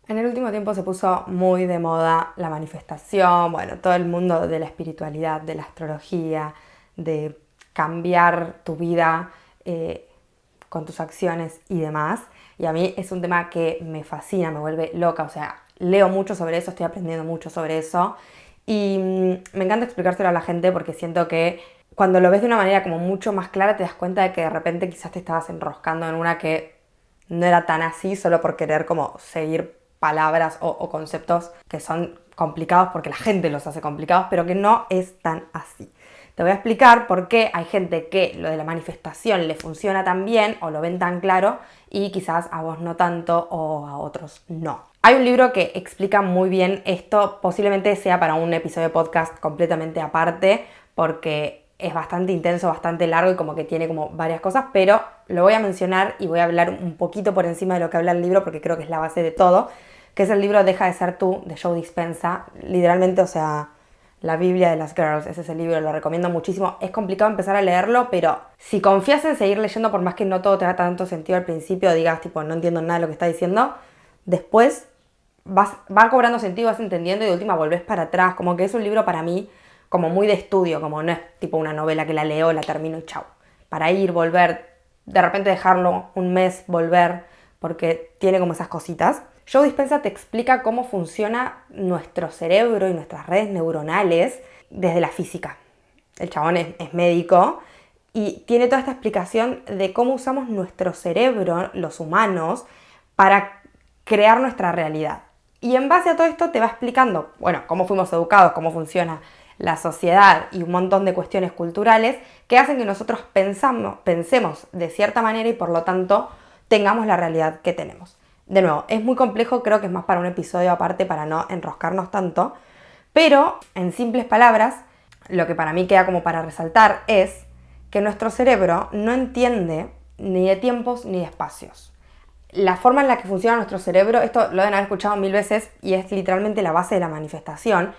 En el último tiempo se puso muy de moda la manifestación, bueno, todo el mundo de la espiritualidad, de la astrología, de cambiar tu vida con tus acciones y demás. Y a mí es un tema que me fascina, me vuelve loca, o sea, leo mucho sobre eso, estoy aprendiendo mucho sobre eso. Y me encanta explicárselo a la gente porque siento que cuando lo ves de una manera como mucho más clara te das cuenta de que de repente quizás te estabas enroscando en una que no era tan así solo por querer como seguir palabras o conceptos que son complicados porque la gente los hace complicados, pero que no es tan así. Te voy a explicar por qué hay gente que lo de la manifestación le funciona tan bien o lo ven tan claro y quizás a vos no tanto o a otros no. Hay un libro que explica muy bien esto, posiblemente sea para un episodio de podcast completamente aparte porque es bastante intenso, bastante largo y como que tiene como varias cosas, pero lo voy a mencionar y voy a hablar un poquito por encima de lo que habla el libro porque creo que es la base de todo, que es el libro Deja de ser tú, de Joe Dispenza. Literalmente, o sea, la Biblia de las girls, ese es el libro, lo recomiendo muchísimo. Es complicado empezar a leerlo, pero si confías en seguir leyendo, por más que no todo te haga tanto sentido al principio, digas tipo, no entiendo nada de lo que está diciendo, después va cobrando sentido, vas entendiendo y de última volvés para atrás. Como que es un libro para mí como muy de estudio, como no es tipo una novela que la leo, la termino y chau. Para ir, volver, de repente dejarlo un mes, volver, porque tiene como esas cositas. Joe Dispenza te explica cómo funciona nuestro cerebro y nuestras redes neuronales desde la física. El chabón es médico y tiene toda esta explicación de cómo usamos nuestro cerebro, los humanos, para crear nuestra realidad. Y en base a todo esto te va explicando, bueno, cómo fuimos educados, cómo funciona la sociedad y un montón de cuestiones culturales que hacen que nosotros pensemos de cierta manera y por lo tanto tengamos la realidad que tenemos. De nuevo, es muy complejo, creo que es más para un episodio aparte para no enroscarnos tanto, pero en simples palabras, lo que para mí queda como para resaltar es que nuestro cerebro no entiende ni de tiempos ni de espacios. La forma en la que funciona nuestro cerebro, esto lo deben haber escuchado 1000 veces y es literalmente la base de la manifestación.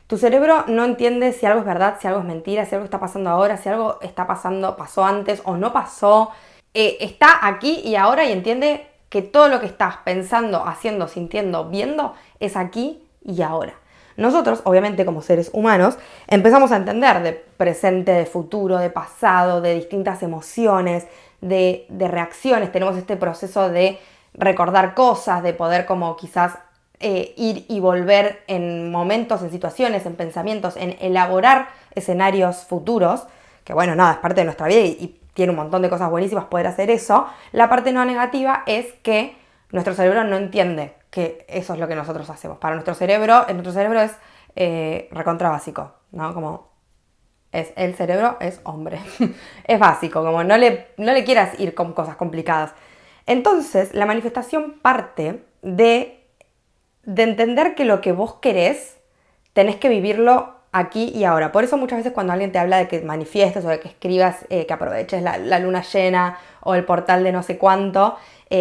Tu cerebro no entiende si algo es verdad, si algo es mentira, si algo está pasando ahora, si algo está pasando, pasó antes o no pasó. Está aquí y ahora y entiende que todo lo que estás pensando, haciendo, sintiendo, viendo es aquí y ahora. Nosotros, obviamente como seres humanos, empezamos a entender de presente, de futuro, de pasado, de distintas emociones, de reacciones. Tenemos este proceso de recordar cosas, de poder como quizás ir y volver en momentos, en situaciones, en pensamientos, en elaborar escenarios futuros, que bueno, nada, es parte de nuestra vida y tiene un montón de cosas buenísimas poder hacer eso. La parte no negativa es que nuestro cerebro no entiende que eso es lo que nosotros hacemos. Para nuestro cerebro es recontra básico, ¿no? Como el cerebro es hombre. Es básico, como no le quieras ir con cosas complicadas. Entonces, la manifestación parte de entender que lo que vos querés tenés que vivirlo aquí y ahora. Por eso muchas veces cuando alguien te habla de que manifiestes o de que escribas, que aproveches la luna llena o el portal de no sé cuánto,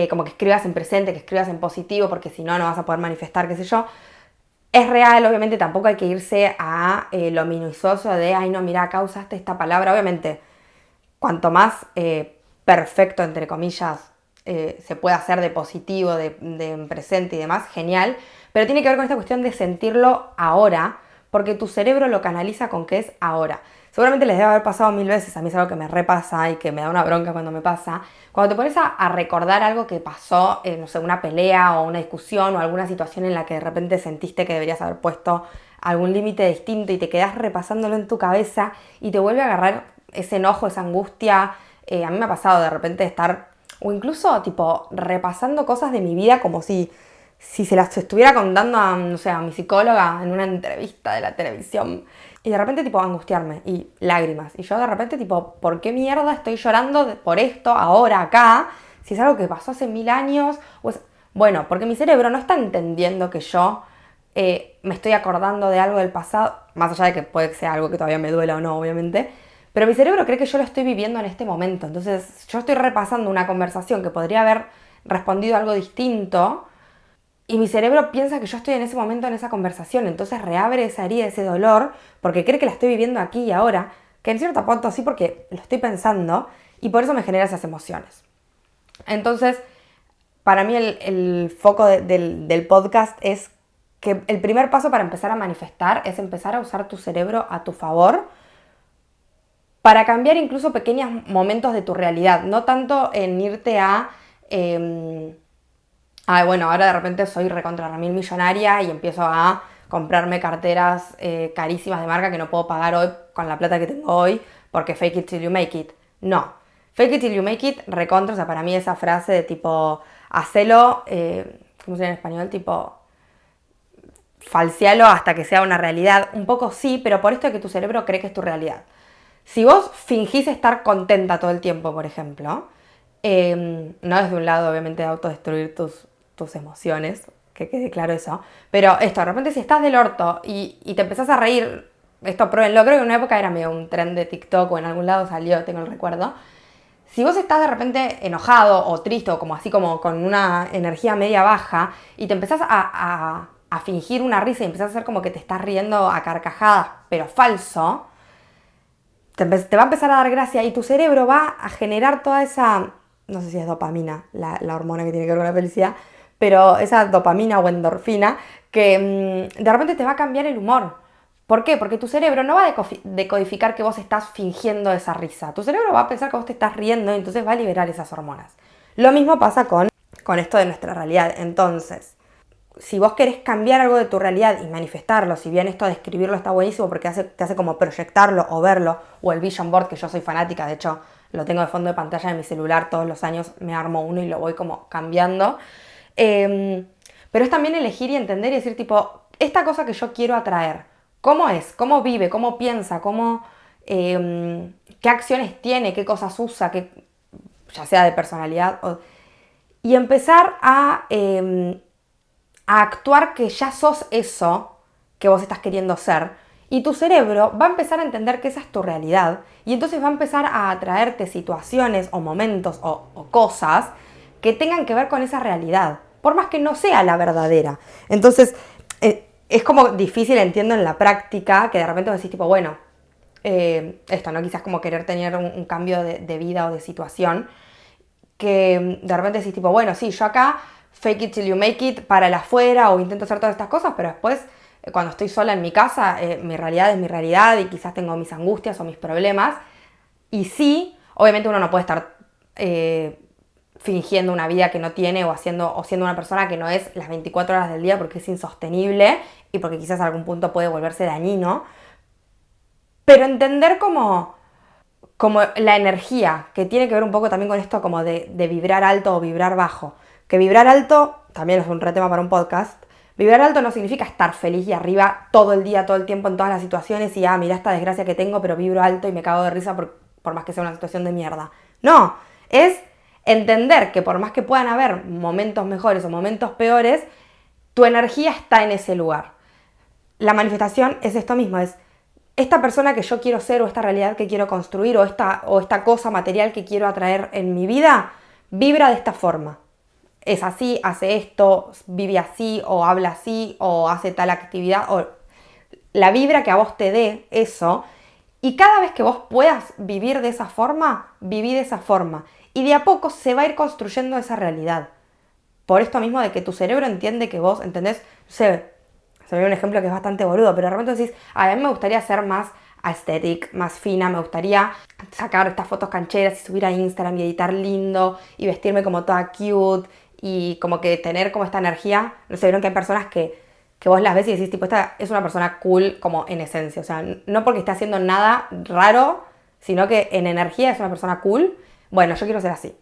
como que escribas en presente, que escribas en positivo, porque si no, no vas a poder manifestar, qué sé yo. Es real, obviamente tampoco hay que irse a lo minucioso de, ay no, mira, acá usaste esta palabra. Obviamente, cuanto más perfecto, entre comillas, se puede hacer de positivo, de presente y demás, genial. Pero tiene que ver con esta cuestión de sentirlo ahora, porque tu cerebro lo canaliza con que es ahora. Seguramente les debe haber pasado 1000 veces, a mí es algo que me repasa y que me da una bronca cuando me pasa. Cuando te pones a recordar algo que pasó, no sé, una pelea o una discusión o alguna situación en la que de repente sentiste que deberías haber puesto algún límite distinto y te quedas repasándolo en tu cabeza y te vuelve a agarrar ese enojo, esa angustia. A mí me ha pasado de repente estar, o incluso tipo repasando cosas de mi vida como si se las estuviera contando a, no sé, a mi psicóloga en una entrevista de la televisión. Y de repente tipo angustiarme y lágrimas. Y yo de repente tipo, ¿por qué mierda estoy llorando por esto ahora acá? Si es algo que pasó hace 1000 años. Bueno, porque mi cerebro no está entendiendo que yo me estoy acordando de algo del pasado, más allá de que puede que sea algo que todavía me duela o no, obviamente, pero mi cerebro cree que yo lo estoy viviendo en este momento. Entonces yo estoy repasando una conversación que podría haber respondido algo distinto y mi cerebro piensa que yo estoy en ese momento en esa conversación. Entonces reabre esa herida, ese dolor, porque cree que la estoy viviendo aquí y ahora, que en cierto punto sí porque lo estoy pensando y por eso me genera esas emociones. Entonces, para mí el foco del podcast es que el primer paso para empezar a manifestar es empezar a usar tu cerebro a tu favor para cambiar incluso pequeños momentos de tu realidad, no tanto en irte a... bueno, ahora de repente soy recontra remil millonaria y empiezo a comprarme carteras carísimas de marca que no puedo pagar hoy con la plata que tengo hoy porque fake it till you make it. No, fake it till you make it recontra, o sea, para mí esa frase de tipo, hacelo, ¿cómo se llama en español? Tipo, falsealo hasta que sea una realidad. Un poco sí, pero por esto de que tu cerebro cree que es tu realidad. Si vos fingís estar contenta todo el tiempo, por ejemplo, no desde un lado obviamente de autodestruir tus emociones, que quede claro eso, pero esto, de repente si estás del orto y te empezás a reír, esto pruébenlo, creo que en una época era medio un trend de TikTok o en algún lado salió, tengo el recuerdo. Si vos estás de repente enojado o triste o como así como con una energía media baja y te empezás a fingir una risa y empezás a hacer como que te estás riendo a carcajadas, pero falso, te va a empezar a dar gracia y tu cerebro va a generar toda esa, no sé si es dopamina, la hormona que tiene que ver con la felicidad, pero esa dopamina o endorfina que de repente te va a cambiar el humor. ¿Por qué? Porque tu cerebro no va a decodificar que vos estás fingiendo esa risa. Tu cerebro va a pensar que vos te estás riendo y entonces va a liberar esas hormonas. Lo mismo pasa con esto de nuestra realidad. Entonces, si vos querés cambiar algo de tu realidad y manifestarlo, si bien esto de escribirlo está buenísimo porque te hace como proyectarlo o verlo, o el vision board, que yo soy fanática, de hecho lo tengo de fondo de pantalla de mi celular, todos los años me armo uno y lo voy como cambiando. Pero es también elegir y entender y decir tipo, esta cosa que yo quiero atraer, ¿cómo es? ¿Cómo vive? ¿Cómo piensa? ¿Qué acciones tiene? ¿Qué cosas usa? Ya sea de personalidad. Y empezar a actuar que ya sos eso que vos estás queriendo ser. Y tu cerebro va a empezar a entender que esa es tu realidad. Y entonces va a empezar a atraerte situaciones o momentos o cosas que tengan que ver con esa realidad. Por más que no sea la verdadera. Entonces, es como difícil, entiendo, en la práctica, que de repente decís tipo, bueno, esto, ¿no? Quizás como querer tener un cambio de vida o de situación, que de repente decís tipo, bueno, sí, yo acá fake it till you make it para el afuera o intento hacer todas estas cosas, pero después, cuando estoy sola en mi casa, mi realidad es mi realidad y quizás tengo mis angustias o mis problemas. Y sí, obviamente uno no puede estar fingiendo una vida que no tiene o siendo una persona que no es las 24 horas del día porque es insostenible y porque quizás a algún punto puede volverse dañino. Pero entender como la energía, que tiene que ver un poco también con esto como de vibrar alto o vibrar bajo. Que vibrar alto, también es un re tema para un podcast, vibrar alto no significa estar feliz y arriba todo el día, todo el tiempo en todas las situaciones y mira esta desgracia que tengo, pero vibro alto y me cago de risa por más que sea una situación de mierda. No, es entender que por más que puedan haber momentos mejores o momentos peores, tu energía está en ese lugar. La manifestación es esto mismo, es esta persona que yo quiero ser o esta realidad que quiero construir o esta cosa material que quiero atraer en mi vida, vibra de esta forma. Es así, hace esto, vive así o habla así o hace tal actividad o la vibra que a vos te dé eso. Y cada vez que vos puedas vivir de esa forma, viví de esa forma. Y de a poco se va a ir construyendo esa realidad. Por esto mismo de que tu cerebro entiende que vos, ¿entendés? Se me dio un ejemplo que es bastante boludo, pero de repente decís, a mí me gustaría ser más aesthetic, más fina, me gustaría sacar estas fotos cancheras y subir a Instagram y editar lindo y vestirme como toda cute y como que tener como esta energía. No sé, vieron que hay personas que vos las ves y decís, tipo, esta es una persona cool como en esencia. O sea, no porque esté haciendo nada raro, sino que en energía es una persona cool. Bueno, yo quiero ser así.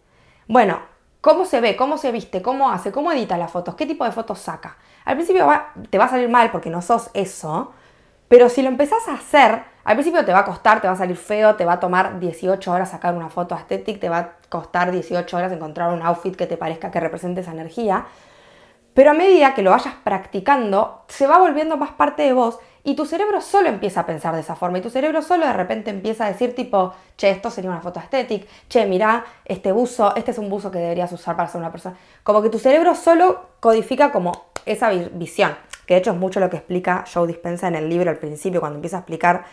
Bueno, ¿cómo se ve? ¿Cómo se viste? ¿Cómo hace? ¿Cómo edita las fotos? ¿Qué tipo de fotos saca? Al principio te va a salir mal porque no sos eso, pero si lo empezás a hacer, al principio te va a costar, te va a salir feo, te va a tomar 18 horas sacar una foto estética, te va a costar 18 horas encontrar un outfit que te parezca que represente esa energía, pero a medida que lo vayas practicando, se va volviendo más parte de vos y tu cerebro solo empieza a pensar de esa forma y tu cerebro solo de repente empieza a decir tipo, che, esto sería una foto estética, che, mirá, este buzo, este es un buzo que deberías usar para ser una persona. Como que tu cerebro solo codifica como esa visión, que de hecho es mucho lo que explica Joe Dispenza en el libro al principio, cuando empieza a explicar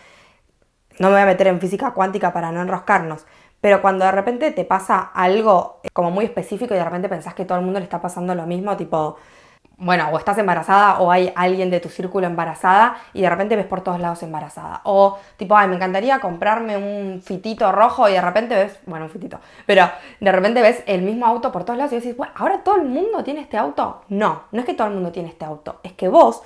no me voy a meter en física cuántica para no enroscarnos, pero cuando de repente te pasa algo como muy específico y de repente pensás que todo el mundo le está pasando lo mismo, tipo, bueno, o estás embarazada o hay alguien de tu círculo embarazada y de repente ves por todos lados embarazada. O tipo, ay, me encantaría comprarme un fitito rojo y de repente ves, bueno, un fitito, pero de repente ves el mismo auto por todos lados y decís, bueno, ¿ahora todo el mundo tiene este auto? No, no es que todo el mundo tiene este auto, es que vos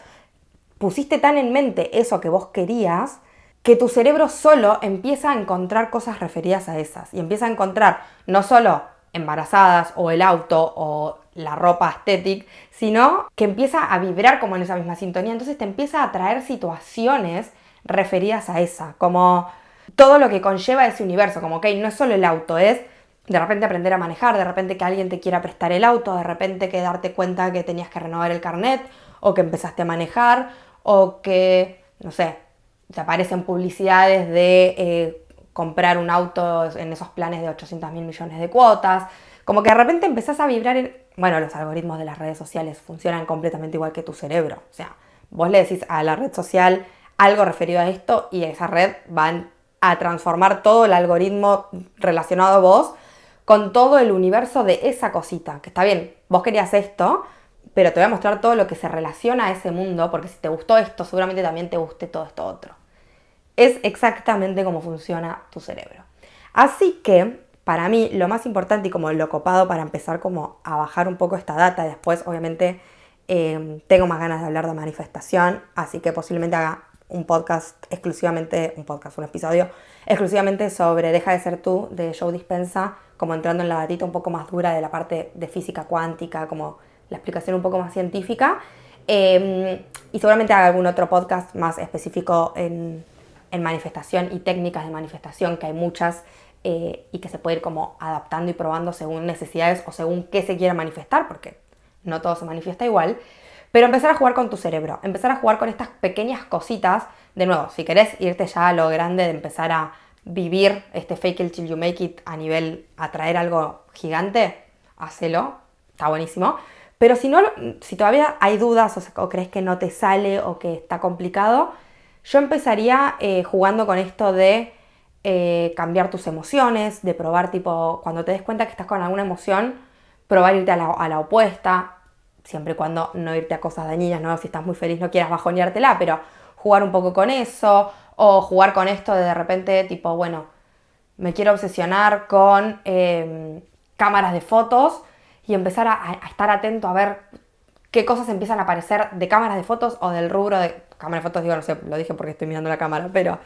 pusiste tan en mente eso que vos querías que tu cerebro solo empieza a encontrar cosas referidas a esas y empieza a encontrar no solo embarazadas o el auto o la ropa estética, sino que empieza a vibrar como en esa misma sintonía, entonces te empieza a traer situaciones referidas a esa, como todo lo que conlleva ese universo, como ok, no es solo el auto, es de repente aprender a manejar, de repente que alguien te quiera prestar el auto, de repente que darte cuenta que tenías que renovar el carnet o que empezaste a manejar o que, no sé, te aparecen publicidades de comprar un auto en esos planes de 800 mil millones de cuotas. Como que de repente empezás a vibrar en... Bueno, los algoritmos de las redes sociales funcionan completamente igual que tu cerebro. O sea, vos le decís a la red social algo referido a esto y esa red va a transformar todo el algoritmo relacionado a vos con todo el universo de esa cosita. Que está bien, vos querías esto, pero te voy a mostrar todo lo que se relaciona a ese mundo, porque si te gustó esto, seguramente también te guste todo esto otro. Es exactamente como funciona tu cerebro. Así que, para mí, lo más importante y como lo copado para empezar como a bajar un poco esta data, y después, obviamente, tengo más ganas de hablar de manifestación, así que posiblemente haga un episodio exclusivamente sobre Deja de ser tú, de Joe Dispenza, como entrando en la datita un poco más dura de la parte de física cuántica, como la explicación un poco más científica, y seguramente haga algún otro podcast más específico en manifestación y técnicas de manifestación, que hay muchas, y que se puede ir como adaptando y probando según necesidades o según qué se quiera manifestar, porque no todo se manifiesta igual. Pero empezar a jugar con tu cerebro, empezar a jugar con estas pequeñas cositas. De nuevo, si querés irte ya a lo grande de empezar a vivir este fake it till you make it a nivel atraer algo gigante, hacelo, está buenísimo. Pero si no, si todavía hay dudas o crees que no te sale o que está complicado, yo empezaría jugando con esto de cambiar tus emociones, de probar tipo, cuando te des cuenta que estás con alguna emoción, probar irte a la opuesta, siempre y cuando no irte a cosas dañinas, ¿no? Si estás muy feliz no quieras bajoneártela, pero jugar un poco con eso, o jugar con esto de repente tipo, bueno, me quiero obsesionar con cámaras de fotos y empezar a estar atento a ver qué cosas empiezan a aparecer de cámaras de fotos o del rubro de cámaras de fotos, digo, no sé, lo dije porque estoy mirando la cámara, pero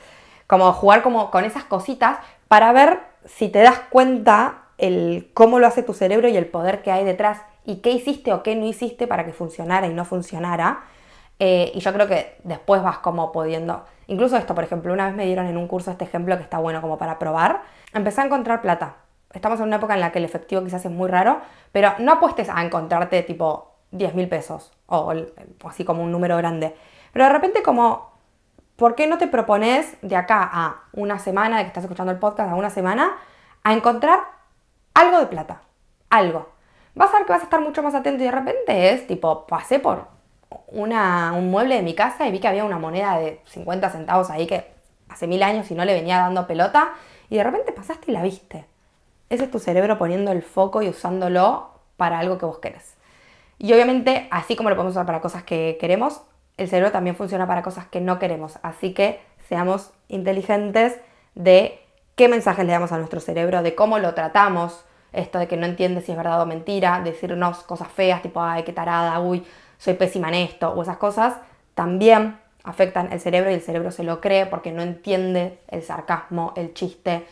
como jugar como con esas cositas para ver si te das cuenta cómo lo hace tu cerebro y el poder que hay detrás y qué hiciste o qué no hiciste para que funcionara y no funcionara. Y yo creo que después vas como pudiendo, incluso esto, por ejemplo, una vez me dieron en un curso este ejemplo que está bueno como para probar, empecé a encontrar plata. Estamos en una época en la que el efectivo quizás es muy raro, pero no apuestes a encontrarte tipo 10.000 pesos o así como un número grande. Pero de repente como, ¿por qué no te propones de acá a una semana de que estás escuchando el podcast, a una semana, a encontrar algo de plata? Algo. Vas a ver que vas a estar mucho más atento y de repente es tipo, pasé por un mueble de mi casa y vi que había una moneda de 50 centavos ahí que hace 1000 años y no le venía dando pelota y de repente pasaste y la viste. Ese es tu cerebro poniendo el foco y usándolo para algo que vos querés. Y obviamente, así como lo podemos usar para cosas que queremos, el cerebro también funciona para cosas que no queremos. Así que seamos inteligentes de qué mensajes le damos a nuestro cerebro, de cómo lo tratamos, esto de que no entiende si es verdad o mentira, decirnos cosas feas tipo, ay, qué tarada, uy, soy pésima en esto, o esas cosas, también afectan el cerebro y el cerebro se lo cree porque no entiende el sarcasmo, el chiste,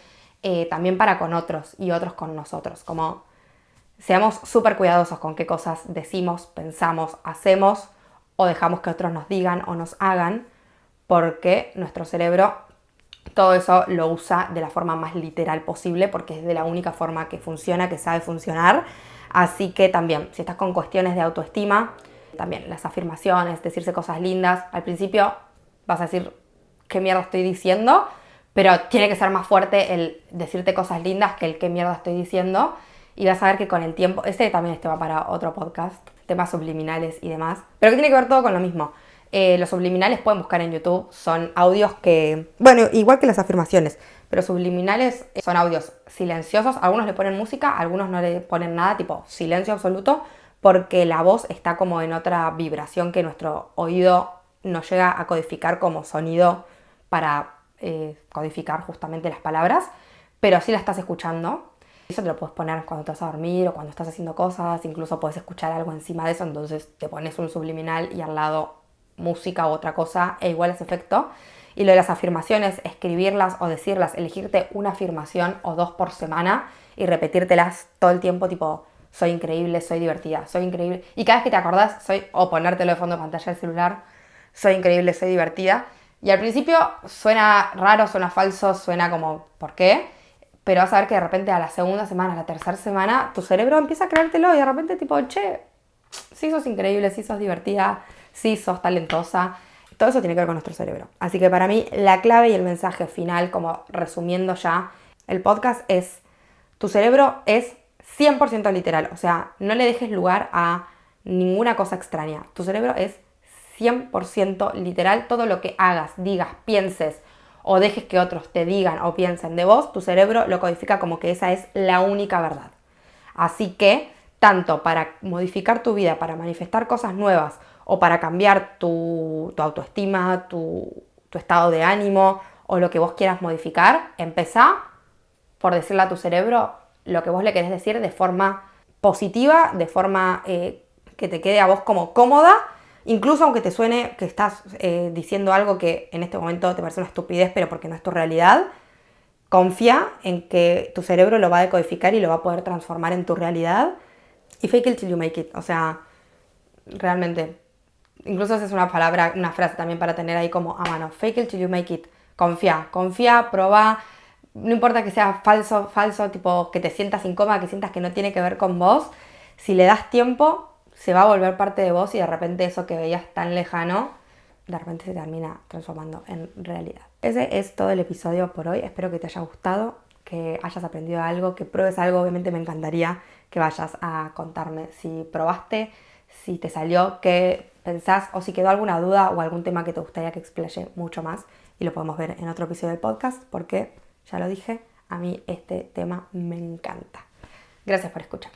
también para con otros y otros con nosotros. Como seamos súper cuidadosos con qué cosas decimos, pensamos, hacemos o dejamos que otros nos digan o nos hagan, porque nuestro cerebro todo eso lo usa de la forma más literal posible porque es de la única forma que funciona, que sabe funcionar. Así que también, si estás con cuestiones de autoestima, también las afirmaciones, decirse cosas lindas, al principio vas a decir qué mierda estoy diciendo, pero tiene que ser más fuerte el decirte cosas lindas que el qué mierda estoy diciendo. Y vas a ver que con el tiempo, este va para otro podcast, temas subliminales y demás, pero que tiene que ver todo con lo mismo. Los subliminales pueden buscar en YouTube, son audios que, bueno, igual que las afirmaciones, pero subliminales son audios silenciosos, algunos le ponen música, algunos no le ponen nada, tipo silencio absoluto, porque la voz está como en otra vibración que nuestro oído no llega a codificar como sonido para codificar justamente las palabras, pero sí la estás escuchando. Eso te lo puedes poner cuando te vas a dormir o cuando estás haciendo cosas, incluso puedes escuchar algo encima de eso, entonces te pones un subliminal y al lado música u otra cosa e igual es efecto. Y lo de las afirmaciones, escribirlas o decirlas, elegirte una afirmación o 2 por semana y repetírtelas todo el tiempo, tipo, soy increíble, soy divertida, soy increíble. Y cada vez que te acordás, o ponértelo de fondo de pantalla del celular, soy increíble, soy divertida. Y al principio suena raro, suena falso, suena como, ¿por qué? Pero vas a ver que de repente a la segunda semana, a la tercera semana, tu cerebro empieza a creértelo y de repente tipo, che, sí sos increíble, sí sos divertida, sí sos talentosa. Todo eso tiene que ver con nuestro cerebro. Así que para mí la clave y el mensaje final, como resumiendo ya el podcast, es tu cerebro es 100% literal. O sea, no le dejes lugar a ninguna cosa extraña. Tu cerebro es 100% literal. Todo lo que hagas, digas, pienses o dejes que otros te digan o piensen de vos, tu cerebro lo codifica como que esa es la única verdad. Así que, tanto para modificar tu vida, para manifestar cosas nuevas o para cambiar tu autoestima, tu estado de ánimo o lo que vos quieras modificar, empezá por decirle a tu cerebro lo que vos le querés decir de forma positiva, de forma que te quede a vos como cómoda, incluso aunque te suene que estás diciendo algo que en este momento te parece una estupidez, pero porque no es tu realidad. Confía en que tu cerebro lo va a decodificar y lo va a poder transformar en tu realidad. Y fake it till you make it. O sea, realmente, incluso esa es una palabra, una frase también para tener ahí como a mano. Fake it till you make it. Confía, probá. No importa que sea falso, tipo que te sientas incómoda, que sientas que no tiene que ver con vos. Si le das tiempo, se va a volver parte de vos y de repente eso que veías tan lejano, de repente se termina transformando en realidad. Ese es todo el episodio por hoy. Espero que te haya gustado, que hayas aprendido algo, que pruebes algo. Obviamente me encantaría que vayas a contarme si probaste, si te salió, qué pensás o si quedó alguna duda o algún tema que te gustaría que explaye mucho más. Y lo podemos ver en otro episodio del podcast porque, ya lo dije, a mí este tema me encanta. Gracias por escuchar.